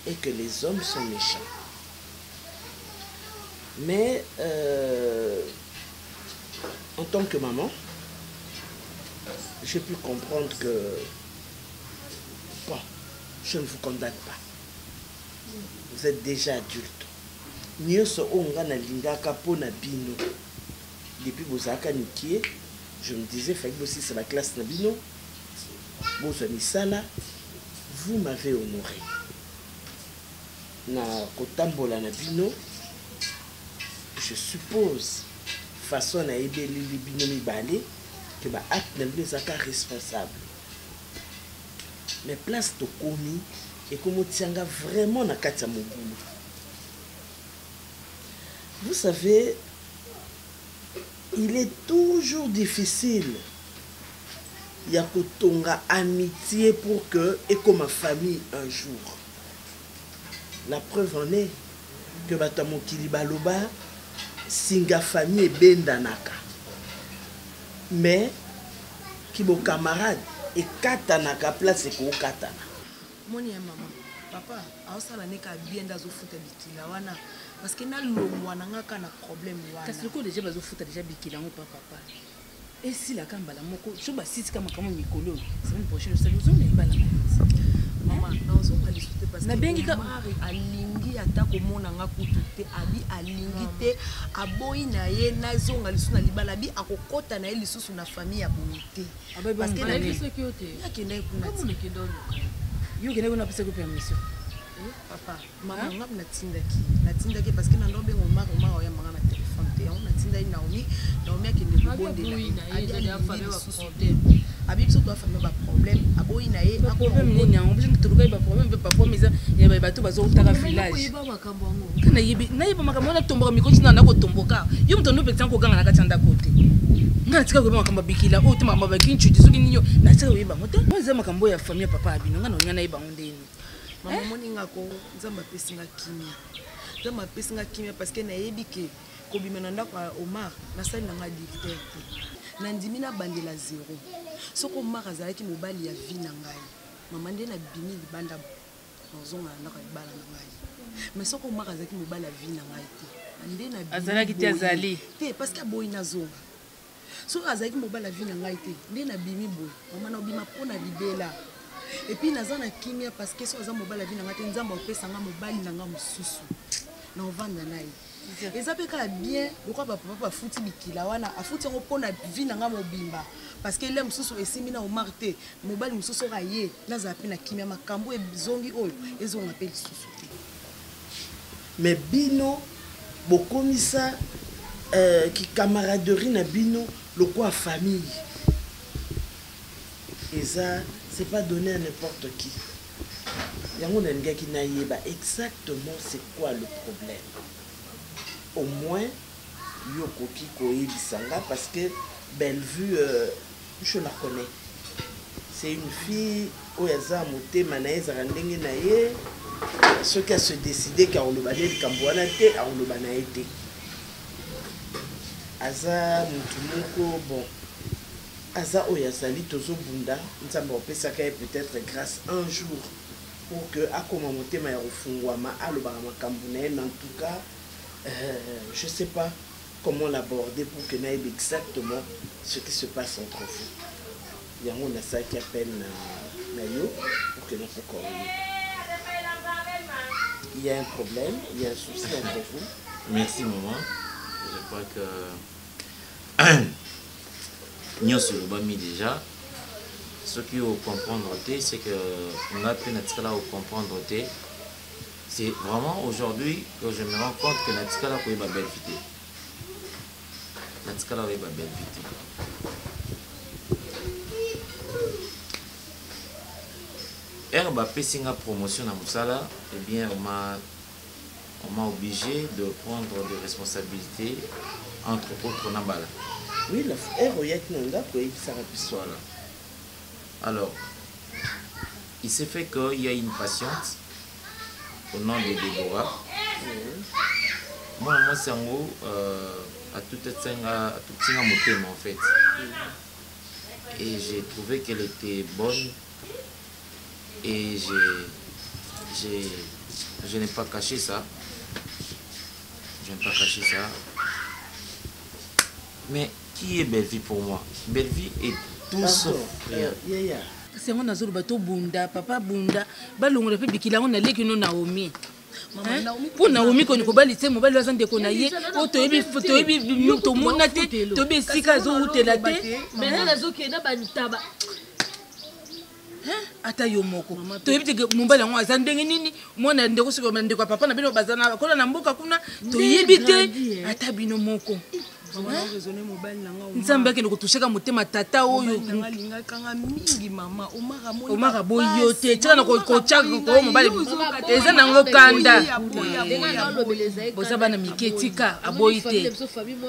et que les hommes sont méchants. Mais en tant que maman, j'ai pu comprendre que bon, je ne vous condamne pas. Vous êtes déjà adulte. Depuis Bozaka Nikie, je me disais, aussi c'est la classe Nabino. Vous m'avez honoré. Na Kotambola Nabino, je suppose, façon à aider les binomi balé, que ma acte n'est pas responsable. Mais place de commis et comme tianga vraiment na katia mobulu. Vous savez, il est toujours difficile. Il y a kotonga amitié pour que et comme ma famille un jour. La preuve en est que batamo kilibaloba singa famille bendanaka. Mais qui mon camarade et katanaka place ko katana. Moni ya maman, papa, aosala neka bien dazo futa bikila wana parce que na lomwa na ngaka na problème wana. Kasi ko déjà bazo futa déjà bikila ngo papa. Et si la kambala moko, je ba sisi kama mikolo, semaine prochaine ça nous on est bala. Maman, nazonga lisusu parce que nabengika alingi ata komona nga kutu te abi alingi te aboyi na ye nazonga lisusu na libala abi akokota na ye lisusu na famille ya boye te parce que na biso ki ote yakenda kuna yo kende kuna pesa ko permission papa mama nga natindaki parce que na ndo bengo mara ya manga na téléphone te on natindaki Naomi akende kobondela abi biso to famille ba problème aboyi na ye problème nini on besoin de trouver ba problème pe papa mais ya ba bato bazo utaka village kana yibi na yiba makambo na tomboka mikoti na ko tomboka yo mtondo pekisa ko ganga na katanda kote ngana tika ko makambo bikila o te makambo bakinchu disoki ninyo na tika ko yiba mote mo za makambo ya famille papa abino ngana onyana yiba ndeni mama moninga ko nzamba pesinga kimia parce que na yebike ko bimena ndako Omar na sali nanga dictateur na ndimi na bandela zéro soko Omar azalaki mobali ya vie na ngai mama nde na bimi libanda nozonga na ko libala na ngai mais soko Omar azalaki mobali ya vie na ngai te nde na bimi azalaki ti azali te parce que boy na zonga soko azalaki mobali ya vie na ngai te nde na bimi boy mama na obima pona libela et puis naza na kimia parce que so aza mobali ya vie na ngai te nzamba opesa nga mobali na nga mosusu na ovanda na ye eza pe kala bien lokwa papa bafuti bikila wana afuti yango mpona vie na nga mobimba parce que ele mosusu esimbi na Omar te mobali mosusu oka ye nazala mpe na kimia makambo ezongi oyo ezonga mpe lisusu te mais bino bokomisa camaraderie na bino lokwa famille eza c'est pas donné à n'importe qui yango nalingaki nayeba exactement c'est quoi le problème. Au moins yokoki koyebisanga parce que Bellevue je la connais, c'est une fille oyaza motema na ezaka ndenge na ye soki a se décider ka olobane likambo wana te aoloba na ye te aza mutu moko bon aza oyo azali tozobunda nzambe opesaka ye peut-être grâce un jour pour que akoma motema ya kofungwama alobaka makambo na ye. En tout cas je sais pas comment l'aborder pour que naïbe exactement ce qui se passe entre vous. Il y a un ça qui appelle Nayo pour que nous puissions. Il y a un problème, il y a un souci entre vous. Merci maman. Je crois que nous sommes déjà. Ce qui faut comprendre, c'est que on a pu comprendre. C'est vraiment aujourd'hui que je me rends compte que Natikala est ma belle vie. Natikala est ma belle vie. Et on m'a fait une promotion à Moussala, eh bien on m'a obligé de prendre des responsabilités, entre autres Nambala. Oui, la voilà. Alors, il s'est fait qu'il y a une patiente au nom de Déborah. Moi c'est en gros à tout motema en fait. Et j'ai trouvé qu'elle était bonne et je n'ai pas caché ça. Je n'ai pas caché ça. Mais qui est Bellevue pour moi? Bellevue est tout sauf rien. C'est mon azul bateau bunda, papa bunda, balongo pe bikila on allait que nous Naomi. Pour Naomi qu'on ko bali c'est mobile la santé qu'on a yé, o to ebi to mona te, to be sika zo utela te. Mais là zo ke na bantaba. Ata yo moko. To ebi te mobile ngo azandenge nini, mona ndeko siko ndeko papa na bino bazana ko na mboka kuna, to yebi te ata bino moko. Nzambe ke nokutusheka motema tata oyo kanga mingi mama Omar boyo te tena ko chaka ko mobali eza nango kanda boza bana miketika aboyi te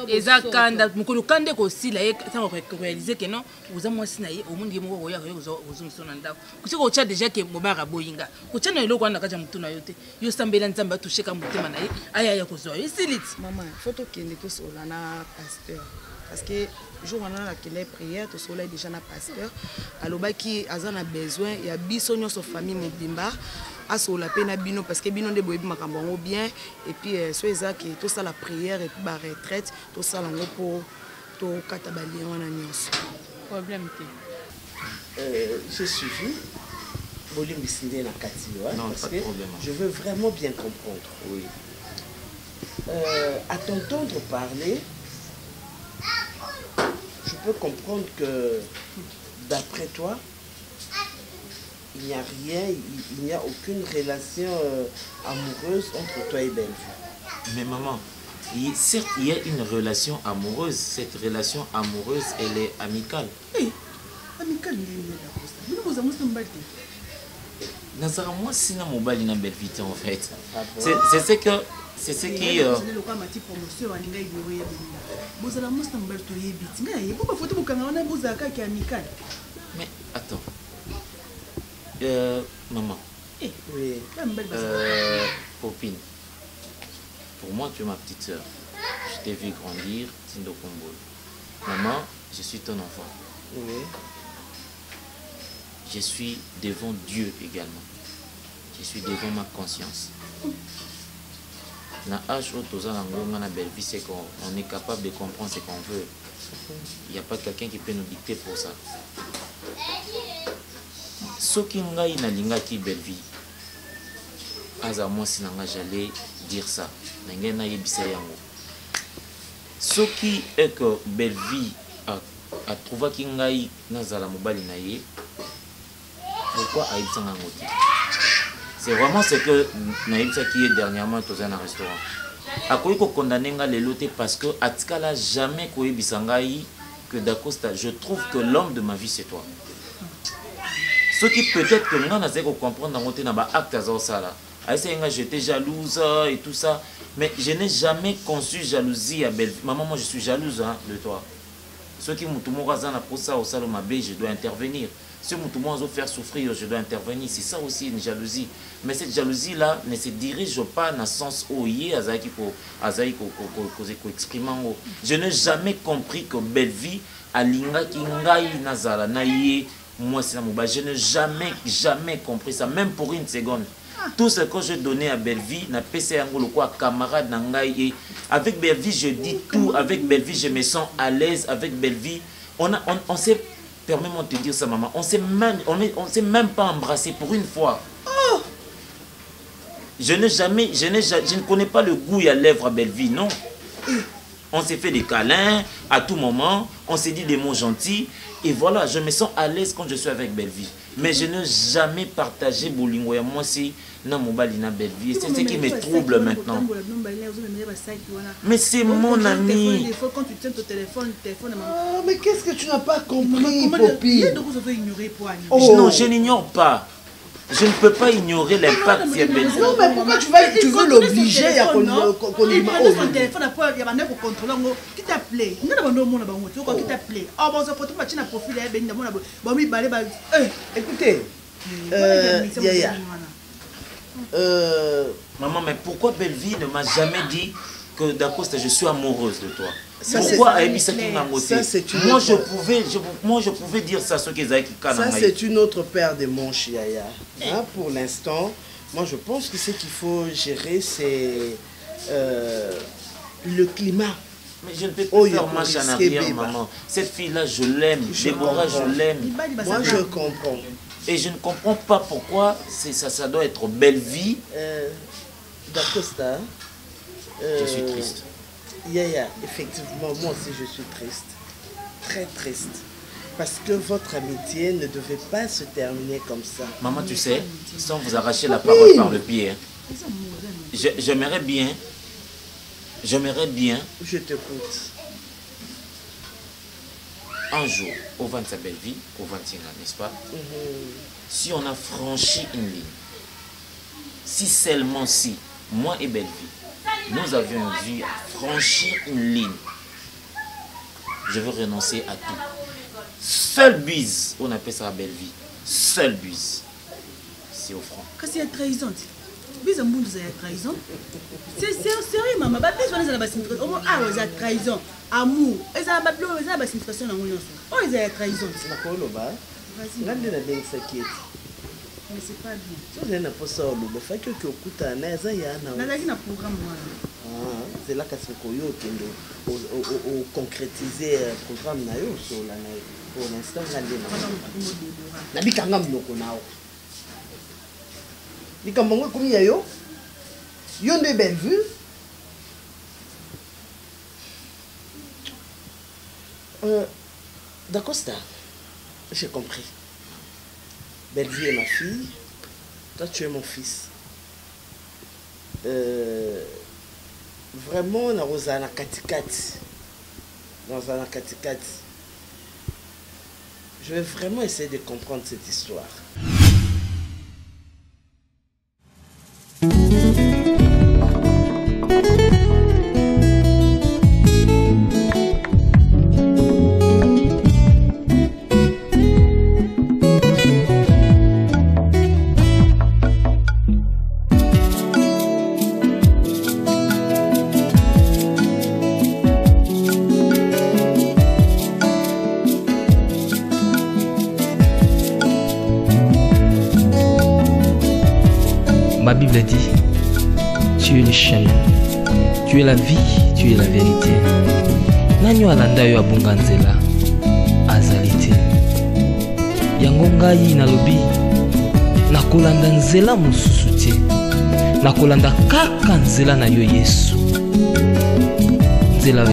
eza kanda mukolo kande ko sila ye tanga ko réaliser que non oza mwasi na ye omundi moko ko ya ko ozo na ndako kusiko ocha déjà que mobara boyinga ocha na eloko wana kaja mutu na yo te yo sambela nzambe atusheka motema na ye aya ya ko zo yo siliti mama photo kende to solana pasteur parce que jour on a la prière to soleil déjà na pasteur alobaki azana besoin ya biso nyoso famille mobimba asola pe na bino parce que bino nde boyebi makambo ngo bien et puis so ezaki to ça la prière et puis ba retraite to ça lango pour to kata bali wana nyoso problème te j'ai suivi Non, parce que je veux vraiment bien comprendre. Oui. À t'entendre parler, je peux comprendre que d'après toi, il n'y a rien, il n'y a aucune relation amoureuse entre toi et Bellevue. Mais maman, certes, il y a une relation amoureuse. Cette relation amoureuse, elle est amicale. Amicale, Nazara, moi, si na mobile na Bellevue en fait. C'est ce que... C'est ce qui... Mais attends. Maman. Copine. Pour moi, tu es ma petite soeur. Je t'ai vu grandir, Tindo Kombo. Maman, je suis ton enfant. Oui. Je suis devant Dieu également. Je suis devant ma conscience. Na âge où tous na Bellevue, c'est qu'on est capable de comprendre ce qu'on veut. Il n'y a pas quelqu'un qui peut nous dicter pour ça. Ce qui ngai na linga ki Bellevue, moi si j'allais dire ça. Ngai na yebisa yango. Ce qui est que Bellevue a trouvé ki ngai na zala mobali na ye. Pourquoi ayebisa ngango te? C'est vraiment ce que Naïbsa qui est dernièrement dans un restaurant. A quoi qu'on condamne les lotés parce que à Tikala jamais quoi bisangai que d'Acosta. Je trouve que l'homme de ma vie c'est toi. Ce qui peut-être que nous n'avons pas comprendre dans notre acte à ça. J'étais jalouse et tout ça, mais je n'ai jamais conçu jalousie à Bellevue. Maman, moi je suis jalouse de toi. Ceux qui m'ont pour ça au salon ma je dois intervenir. Si je veux faire souffrir, je dois intervenir. C'est ça aussi une jalousie. Mais cette jalousie-là ne se dirige pas dans le sens où il y a je n'ai jamais compris que Bellevue a linga ki ngai nazala na ye moi c'est la je n'ai jamais compris ça, même pour une seconde. Tout ce que je donnais à Bellevue, n'a pas essayé quoi camarade nangai. Avec Bellevue, je dis tout. Avec Bellevue, je me sens à l'aise. Avec Bellevue, on s'est, permets-moi de te dire ça, maman, on s'est même pas embrassé pour une fois. Oh! Je ne connais pas le goût à lèvres à Bellevue, non. On s'est fait des câlins à tout moment, on s'est dit des mots gentils. Et voilà, je me sens à l'aise quand je suis avec Bellevue. Mais je n'ai jamais partagé Bolingo et moi aussi dans mon balina Bellevue. C'est ce qui me trouble maintenant. Mais c'est mon ami. Oh, mais qu'est-ce que tu n'as pas compris, Popi? Non, je n'ignore pas. Je ne peux pas ignorer l'impact de Bellevue. Non, mais pourquoi tu veux l'obliger à qu'on lui m'a écoutez, Yaya. Maman, mais pourquoi Bellevue ne m'a jamais dit que d'Acosta, je suis amoureuse de toi? Pourquoi moi je pouvais dire ça ce qu'ils avaient. Ça c'est une autre paire de manches, Yaya. Hein, pour l'instant, moi je pense que ce qu'il faut gérer c'est le climat. Mais je ne peux pas faire marche en arrière, maman. Cette fille-là, je l'aime. Déborah, je l'aime. Moi je comprends. Et je ne comprends pas pourquoi ça doit être Bellevue. D'Acosta. Je suis triste. Yaya, effectivement, moi aussi je suis triste. Très triste. Parce que votre amitié ne devait pas se terminer comme ça. Maman, tu sais, sans vous arracher la parole par le pied, hein, j'aimerais bien. Je t'écoute. Un jour, au vent de sa belle vie, au vent de n'est-ce pas? Si on a franchi une ligne, si seulement si, moi et Bellevue, nous avions dû franchir une ligne, je veux renoncer à tout. Seul bise, on appelle ça Bellevue. Seul bise, c'est au front. Qu'est-ce qu'il y a trahison? Bise en boule, c'est trahison. C'est sérieux, maman. Bise, on est dans la signification. Ah, c'est trahison. Amour. Et ça va pas la signification dans mon nom. Oh, c'est trahison. C'est la colombe. Vas-y. Mais c'est pas bien. Si vous n'avez pas ça, il faut que vous écoutez. C'est là que vous concrétiser le programme. Pour l'instant, likambo ngo komi ya yo yo nde belle vue D'Acosta, j'ai compris. Bellevue est ma fille, toi tu es mon fils. Vraiment, dans un katikati. Je vais vraiment essayer de comprendre cette histoire. Ma Bible dit, tu es le chemin, tu es la vie, tu es la vérité. Nanyo alanda yo abunga nzela azali te. Yango ngai nalobi nakolanda nzela mosusu te. Nakolanda kaka nzela na yo Yesu.